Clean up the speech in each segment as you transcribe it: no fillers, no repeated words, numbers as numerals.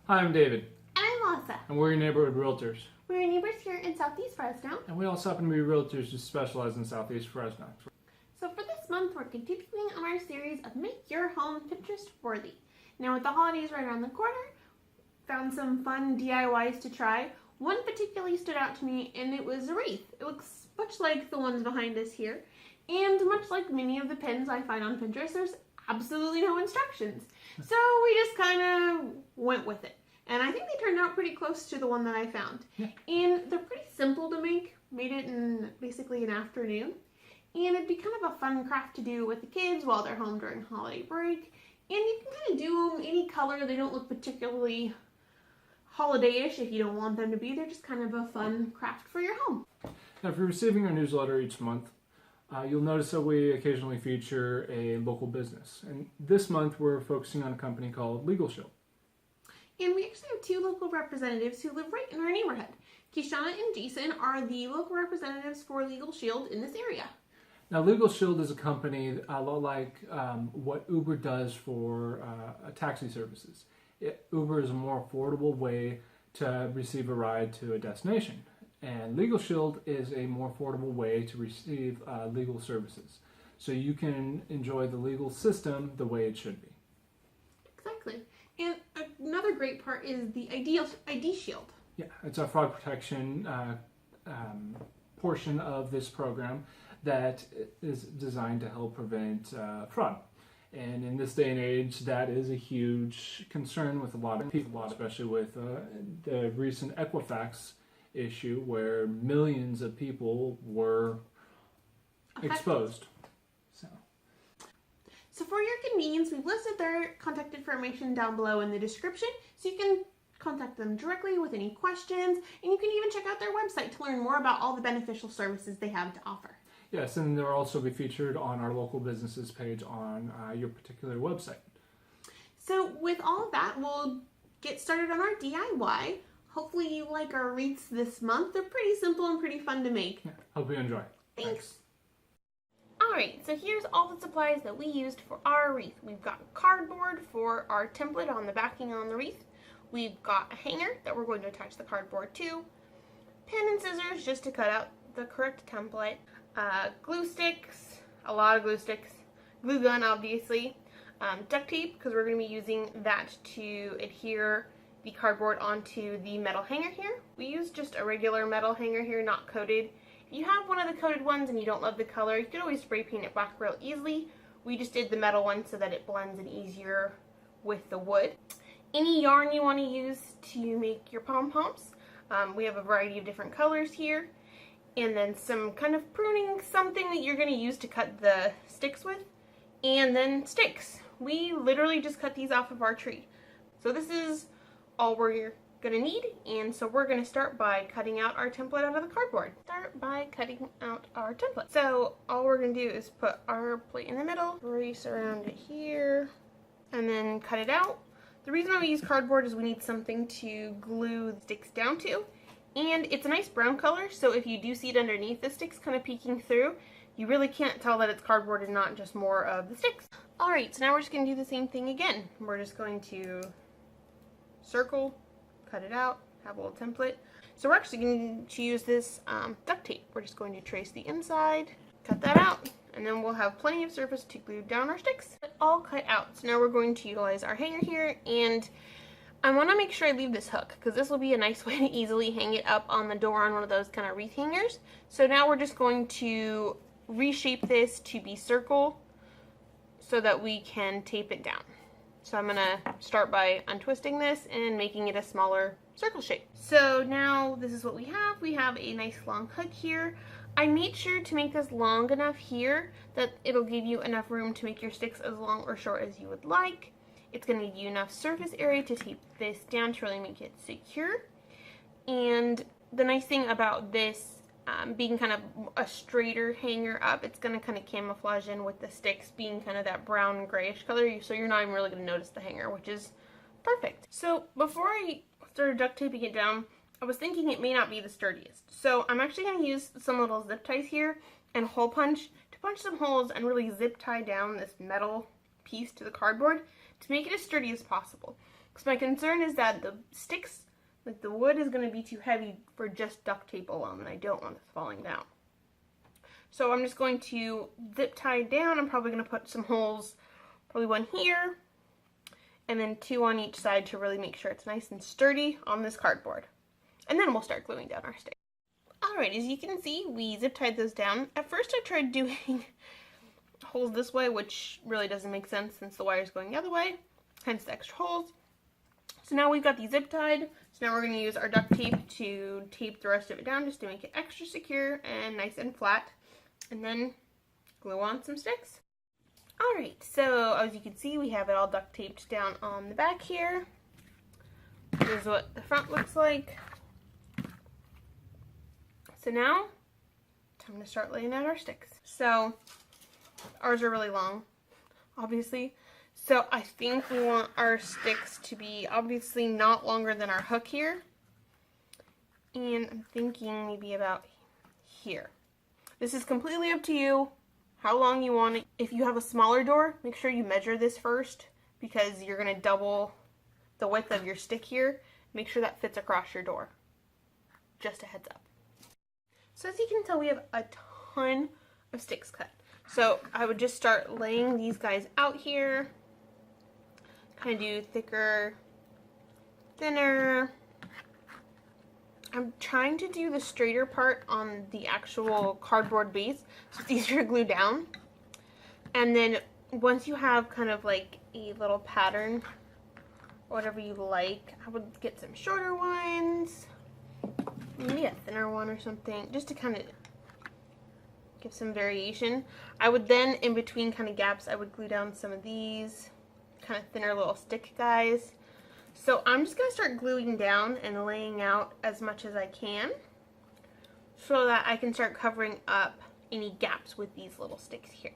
Hi, I'm David. And I'm Melissa. And we're your neighborhood realtors. We're your neighbors here in Southeast Fresno. And we also happen to be realtors who specialize in Southeast Fresno. So for this month, we're continuing on our series of Make Your Home Pinterest Worthy. Now with the holidays right around the corner, found some fun DIYs to try. One particularly stood out to me, and it was a wreath. It looks much like the ones behind us here. And much like many of the pins I find on Pinterest, there's absolutely no instructions. So we just kind of went with it. And I think they turned out pretty close to the one that I found. Yeah. And they're pretty simple to make. Made it in basically an afternoon. And it'd be kind of a fun craft to do with the kids while they're home during holiday break. And you can kind of do them any color. They don't look particularly holiday-ish if you don't want them to be. They're just kind of a fun craft for your home. Now, if you're receiving our newsletter each month, you'll notice that we occasionally feature a local business. And this month, we're focusing on a company called Legal Shield. And we actually have two local representatives who live right in our neighborhood. Kishana and Jason are the local representatives for Legal Shield in this area. Now, Legal Shield is a company a lot like what Uber does for taxi services. Uber is a more affordable way to receive a ride to a destination. And Legal Shield is a more affordable way to receive legal services. So you can enjoy the legal system the way it should be. Exactly. And another great part is the ID Shield. Yeah, it's our fraud protection portion of this program that is designed to help prevent fraud. And in this day and age, that is a huge concern with a lot of people, especially with the recent Equifax issue where millions of people were exposed. So for your convenience, we've listed their contact information down below in the description, so you can contact them directly with any questions, and you can even check out their website to learn more about all the beneficial services they have to offer. Yes, and they'll also be featured on our local businesses page on your particular website. So with all of that, we'll get started on our DIY. Hopefully you like our wreaths this month. They're pretty simple and pretty fun to make. Yeah, hope you enjoy. Thanks. Alright, so here's all the supplies that we used for our wreath. We've got cardboard for our template on the backing on the wreath. We've got a hanger that we're going to attach the cardboard to. Pen and scissors just to cut out the correct template. Glue sticks, a lot of glue sticks. Glue gun, obviously. Duct tape, because we're going to be using that to adhere the cardboard onto the metal hanger here. We use just a regular metal hanger here, not coated. If you have one of the coated ones and you don't love the color, you can always spray paint it black real easily. We just did the metal one so that it blends in easier with the wood. Any yarn you want to use to make your pom-poms. We have a variety of different colors here. And then some kind of pruning, something that you're going to use to cut the sticks with. And then sticks. We literally just cut these off of our tree. So this is all we're going to need, and so we're going to start by cutting out our template out of the cardboard. Start by cutting out our template. So all we're going to do is put our plate in the middle, brace around it here, and then cut it out. The reason why we use cardboard is we need something to glue the sticks down to, and it's a nice brown color, so if you do see it underneath the sticks kind of peeking through, you really can't tell that it's cardboard and not just more of the sticks. Alright, so now we're just going to do the same thing again. We're just going to circle, cut it out, have a little template. So we're actually going to use this duct tape. We're just going to trace the inside, cut that out, and then we'll have plenty of surface to glue down our sticks. All cut out. So now we're going to utilize our hanger here, and I want to make sure I leave this hook because this will be a nice way to easily hang it up on the door on one of those kind of wreath hangers. So now we're just going to reshape this to be circle so that we can tape it down. So I'm going to start by untwisting this and making it a smaller circle shape. So now this is what we have. We have a nice long hook here. I made sure to make this long enough here that it'll give you enough room to make your sticks as long or short as you would like. It's going to give you enough surface area to tape this down to really make it secure. And the nice thing about this being kind of a straighter hanger up, it's going to kind of camouflage in with the sticks being kind of that brown grayish color, so you're not even really going to notice the hanger, which is perfect. So before I started duct taping it down, I was thinking it may not be the sturdiest. So I'm actually going to use some little zip ties here and hole punch to punch some holes and really zip tie down this metal piece to the cardboard to make it as sturdy as possible. Because my concern is that the sticks, like the wood, is going to be too heavy for just duct tape alone, and I don't want it falling down. So I'm just going to zip tie down. I'm probably going to put some holes, probably one here, and then 2 on each side to really make sure it's nice and sturdy on this cardboard. And then we'll start gluing down our sticks. Alright, as you can see, we zip tied those down. At first I tried doing holes this way, which really doesn't make sense since the wire's going the other way, hence the extra holes. So now we've got these zip tied, so now we're going to use our duct tape to tape the rest of it down just to make it extra secure and nice and flat, and then glue on some sticks. Alright, so as you can see, we have it all duct taped down on the back here. This is what the front looks like. So now, time to start laying out our sticks. So, ours are really long, obviously. So I think we want our sticks to be obviously not longer than our hook here. And I'm thinking maybe about here. This is completely up to you, how long you want it. If you have a smaller door, make sure you measure this first because you're going to double the width of your stick here. Make sure that fits across your door. Just a heads up. So as you can tell, we have a ton of sticks cut. So I would just start laying these guys out here. Kind of do thicker, thinner. I'm trying to do the straighter part on the actual cardboard base so it's easier to glue down. And then once you have kind of like a little pattern, whatever you like, I would get some shorter ones. Maybe a thinner one or something, just to kind of give some variation. I would then, in between kind of gaps, I would glue down some of these kind of thinner little stick guys. So I'm just going to start gluing down and laying out as much as I can so that I can start covering up any gaps with these little sticks here.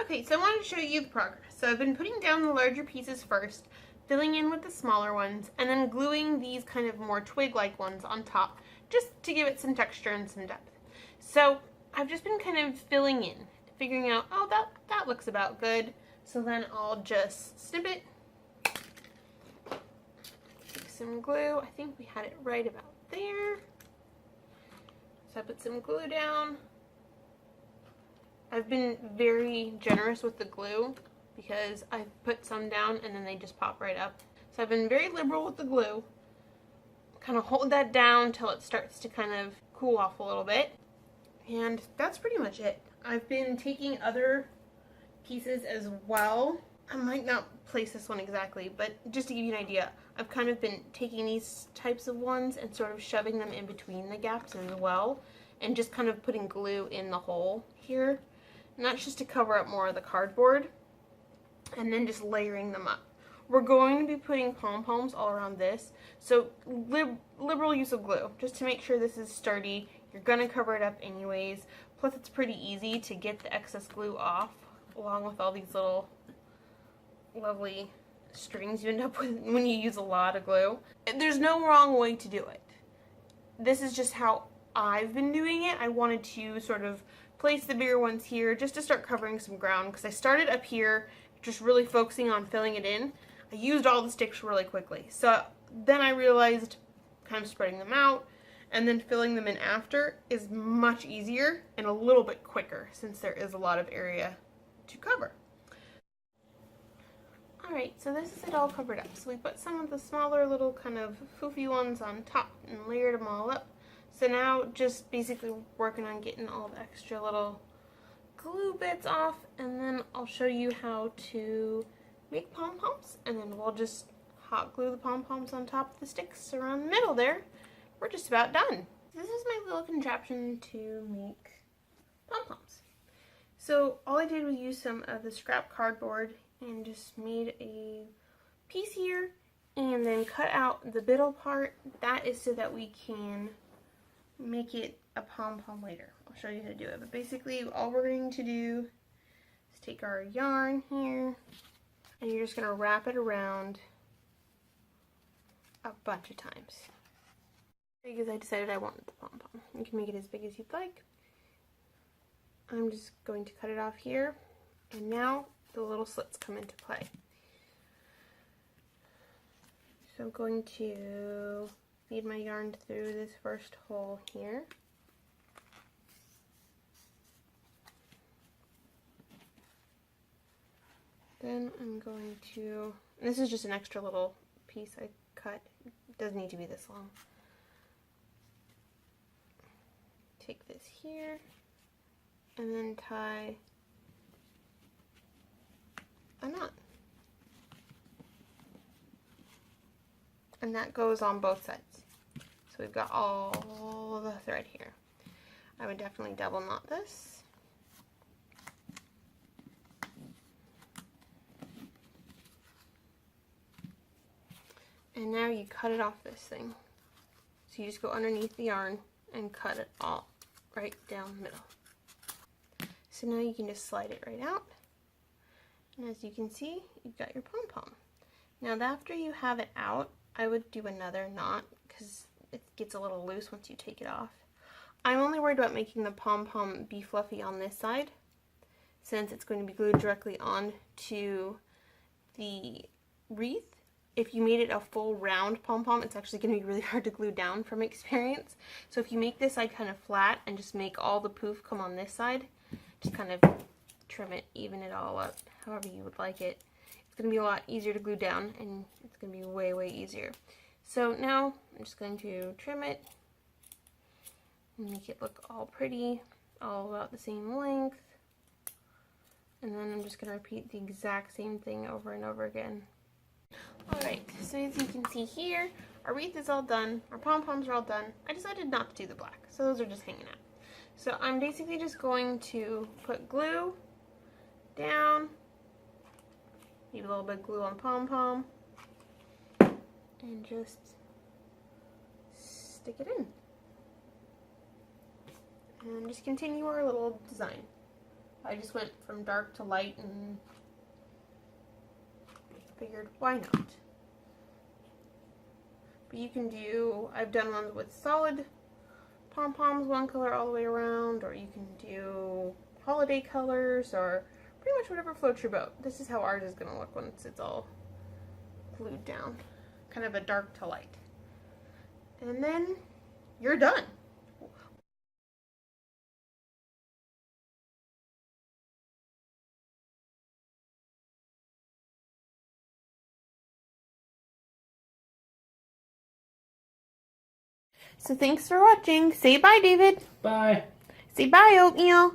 Okay, so I wanted to show you the progress. So I've been putting down the larger pieces first, filling in with the smaller ones, and then gluing these kind of more twig-like ones on top, just to give it some texture and some depth. So I've just been kind of filling in, figuring out, oh, that looks about good. So then I'll just snip it, take some glue. I think we had it right about there. So I put some glue down. I've been very generous with the glue because I put some down and then they just pop right up. So I've been very liberal with the glue. Kind of hold that down till it starts to kind of cool off a little bit. And that's pretty much it. I've been taking other pieces as well. I might not place this one exactly, but just to give you an idea, I've kind of been taking these types of ones and sort of shoving them in between the gaps as well, and just kind of putting glue in the hole here. And that's just to cover up more of the cardboard, and then just layering them up. We're going to be putting pom-poms all around this, so liberal use of glue, just to make sure this is sturdy. You're going to cover it up anyways, plus it's pretty easy to get the excess glue off, along with all these little lovely strings you end up with when you use a lot of glue. There's no wrong way to do it. This is just how I've been doing it. I wanted to sort of place the bigger ones here just to start covering some ground, because I started up here just really focusing on filling it in. I used all the sticks really quickly, so then I realized kind of spreading them out and then filling them in after is much easier and a little bit quicker since there is a lot of area to cover. Alright, so this is it all covered up. So we put some of the smaller little kind of foofy ones on top and layered them all up. So now just basically working on getting all the extra little glue bits off, and then I'll show you how to make pom-poms, and then we'll just hot glue the pom-poms on top of the sticks around the middle there. We're just about done. This is my little contraption to make pom-poms. So all I did was use some of the scrap cardboard and just made a piece here and then cut out the middle part. That is so that we can make it a pom-pom later. I'll show you how to do it, but basically all we're going to do is take our yarn here and you're just going to wrap it around a bunch of times. Because I decided I wanted the pom-pom. You can make it as big as you'd like. I'm just going to cut it off here, and now the little slits come into play. So I'm going to feed my yarn through this first hole here. Then I'm going to, this is just an extra little piece I cut. It doesn't need to be this long. Take this here and then tie a knot. And that goes on both sides. So we've got all the thread here. I would definitely double knot this. And now you cut it off this thing. So you just go underneath the yarn and cut it all right down the middle. So now you can just slide it right out. And as you can see, you've got your pom-pom. Now after you have it out, I would do another knot because it gets a little loose once you take it off. I'm only worried about making the pom-pom be fluffy on this side since it's going to be glued directly on to the wreath. If you made it a full round pom-pom, it's actually going to be really hard to glue down from experience. So if you make this side kind of flat and just make all the poof come on this side, just kind of trim it, even it all up, however you would like it. It's going to be a lot easier to glue down, and it's going to be way, way easier. So now I'm just going to trim it and make it look all pretty, all about the same length. And then I'm just going to repeat the exact same thing over and over again. Alright, so as you can see here, our wreath is all done, our pom-poms are all done. I decided not to do the black, so those are just hanging out. So I'm basically just going to put glue down, maybe a little bit of glue on pom-pom, and just stick it in. And just continue our little design. I just went from dark to light and figured why not. But you can do, I've done ones with solid pom-poms, one color all the way around, or you can do holiday colors, or pretty much whatever floats your boat. This is how ours is going to look once it's all glued down. Kind of a dark to light. And then you're done. So thanks for watching. Say bye, David. Bye. Say bye, Oatmeal.